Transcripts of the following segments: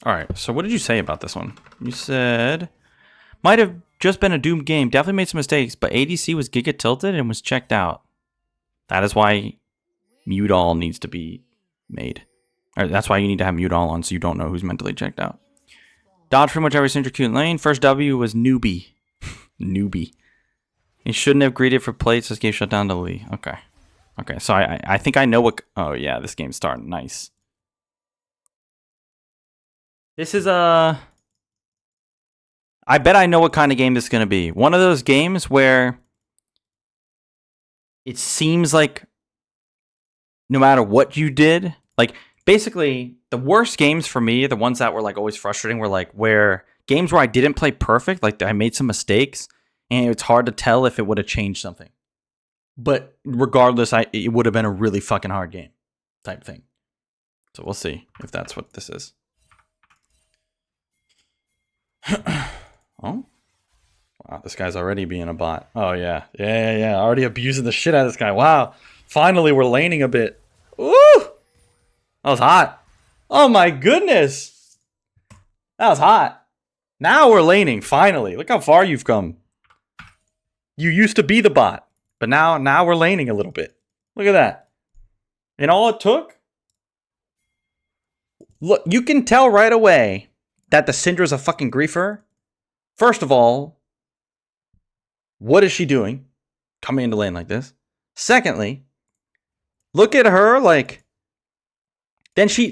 All right, so what did you say about this one? You said might have just been a doomed game. Definitely made some mistakes, but ADC was giga tilted and was checked out. That is why mute all needs to be made. Or that's why you need to have mute all on so you don't know who's mentally checked out. Dodge pretty much every Syndra Q in lane. First W was newbie. Newbie. He shouldn't have greeted for plates. This game shut down to Lee. Okay. Okay, so I think I know what... Oh, yeah, this game's starting. Nice. This is a... I bet I know what kind of game this is going to be. One of those games where it seems like no matter what you did, like basically the worst games for me, the ones that were like always frustrating, were like where games where I didn't play perfect, like I made some mistakes, and it's hard to tell if it would have changed something. But regardless, it would have been a really fucking hard game type thing. So we'll see if that's what this is. Oh? Wow, this guy's already being a bot. Oh, yeah. Yeah. Already abusing the shit out of this guy. Wow. Finally, we're laning a bit. Ooh! That was hot. Oh, my goodness. That was hot. Now we're laning, finally. Look how far you've come. You used to be the bot, but now we're laning a little bit. Look at that. And all it took... Look, you can tell right away that the Syndra's a fucking griefer. First of all, what is she doing coming into lane like this? Secondly, look at her, like, then she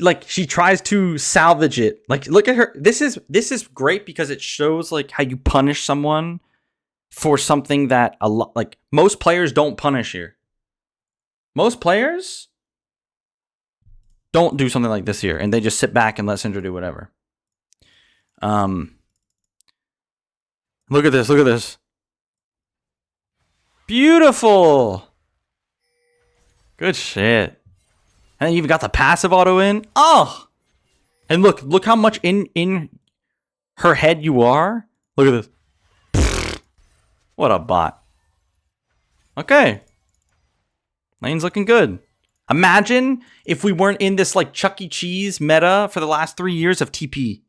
tries to salvage it. Like, look at her. This is great because it shows like how you punish someone for something that a lot, like, most players don't punish here. Most players don't do something like this here, and they just sit back and let Syndra do whatever. Look at this. Look at this. Beautiful. Good shit. And you even got the passive auto in. Oh! And look how much in her head you are. Look at this. What a bot. Okay. Lane's looking good. Imagine if we weren't in this like Chuck E. Cheese meta for the last 3 years of TP.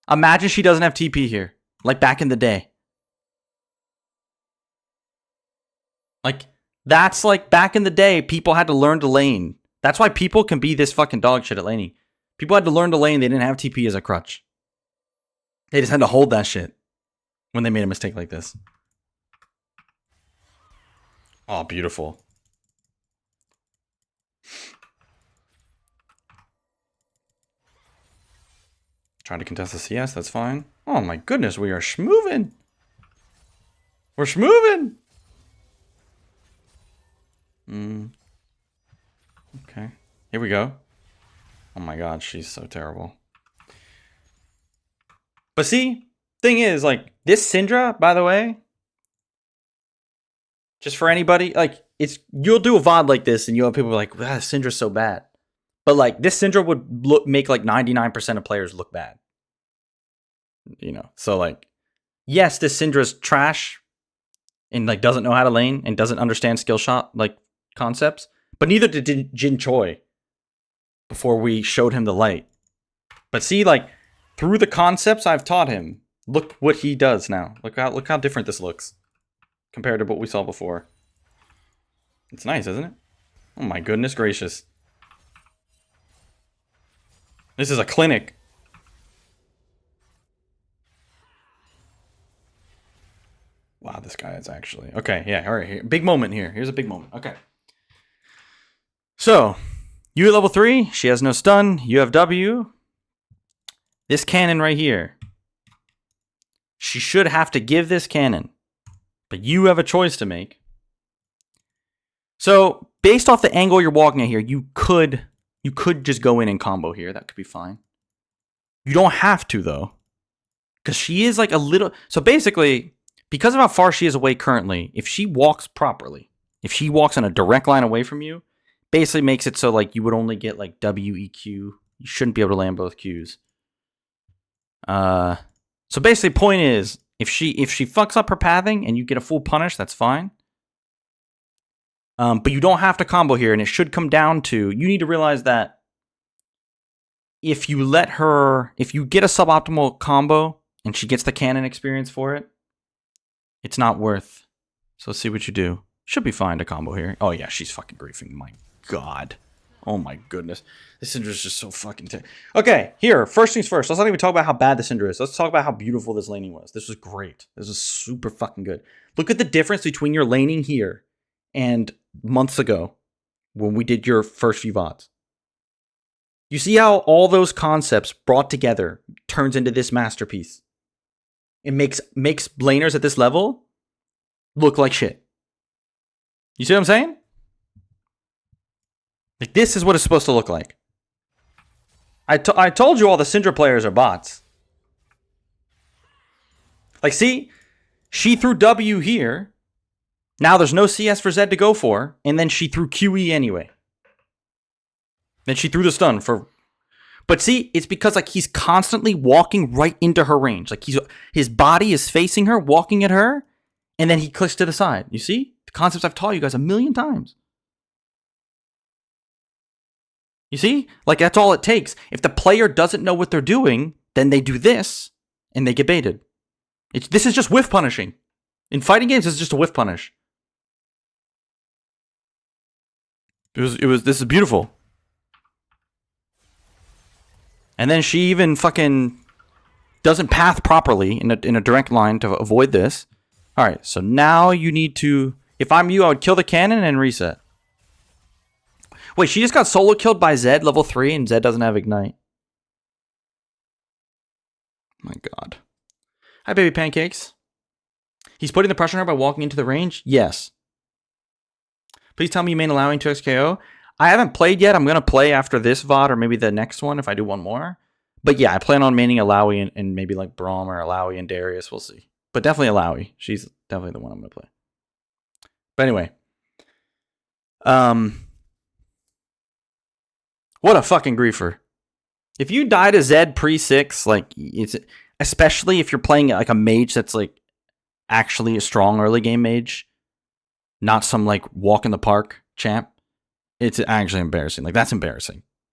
Imagine she doesn't have TP here. Like back in the day. Like, that's like back in the day, people had to learn to lane. That's why people can be this fucking dog shit at laning. People had to learn to lane. They didn't have TP as a crutch. They just had to hold that shit when they made a mistake like this. Oh, beautiful. Trying to contest the CS, that's fine. Oh my goodness, we are schmoving. We're schmoving. Okay, here we go. Oh my god, she's so terrible. But see, thing is, like, this Syndra, by the way, just for anybody, like, you'll do a VOD like this and you'll have people like, wow, Syndra's so bad. But like, this Syndra would make like 99% of players look bad. You know, so like, yes, this Syndra's trash and like doesn't know how to lane and doesn't understand skill shot like concepts, but neither did Jin Choi before we showed him the light. But see, like, through the concepts I've taught him, look what he does now. Look how different this looks compared to what we saw before. It's nice, isn't it? Oh my goodness gracious. This is a clinic. Wow, this guy is actually... Okay, yeah, all right. Here. Big moment here. Here's a big moment. Okay. So, you at level 3. She has no stun. You have W. This cannon right here. She should have to give this cannon. But you have a choice to make. So, based off the angle you're walking at here, you could just go in and combo here. That could be fine. You don't have to, though. Because she is like a little... So, basically... Because of how far she is away currently, if she walks properly, if she walks in a direct line away from you, basically makes it so like you would only get like WEQ. You shouldn't be able to land both Qs. So basically, point is, if she fucks up her pathing and you get a full punish, that's fine. But you don't have to combo here, and it should come down to, you need to realize that if you let her, if you get a suboptimal combo and she gets the cannon experience for it, it's not worth. So let's see what you do. Should be fine to combo here. Oh yeah, she's fucking griefing. My God. Oh my goodness. This Syndra is just so fucking okay, here, first things first. Let's not even talk about how bad the Syndra is. Let's talk about how beautiful this laning was. This was great. This was super fucking good. Look at the difference between your laning here and months ago when we did your first few VODs. You see how all those concepts brought together turns into this masterpiece. It makes laners at this level look like shit. You see what I'm saying? Like, this is what it's supposed to look like. I told you all the Syndra players are bots. Like, see? She threw W here. Now there's no CS for Zed to go for. And then she threw QE anyway. Then she threw the stun for... But see, it's because like he's constantly walking right into her range. Like his body is facing her, walking at her. And then he clicks to the side. You see? The concepts I've taught you guys a million times. You see? Like, that's all it takes. If the player doesn't know what they're doing, then they do this, and they get baited. This is just whiff punishing. In fighting games, it's just a whiff punish. This is beautiful. And then she even fucking doesn't path properly in a direct line to avoid this. All right, so now you need to... If I'm you, I would kill the cannon and reset. Wait, she just got solo killed by Zed, level 3, and Zed doesn't have Ignite. My God. Hi, baby pancakes. He's putting the pressure on her by walking into the range? Yes. Please tell me you main allowing 2x KO. I haven't played yet. I'm going to play after this VOD or maybe the next one if I do one more. But yeah, I plan on maining Alawi and maybe like Braum or Alawi and Darius. We'll see. But definitely Alawi. She's definitely the one I'm going to play. But anyway. What a fucking griefer. If you die to Zed pre-6, like, it's especially if you're playing like a mage that's like actually a strong early game mage, not some like walk in the park champ, it's actually embarrassing. Like, that's embarrassing.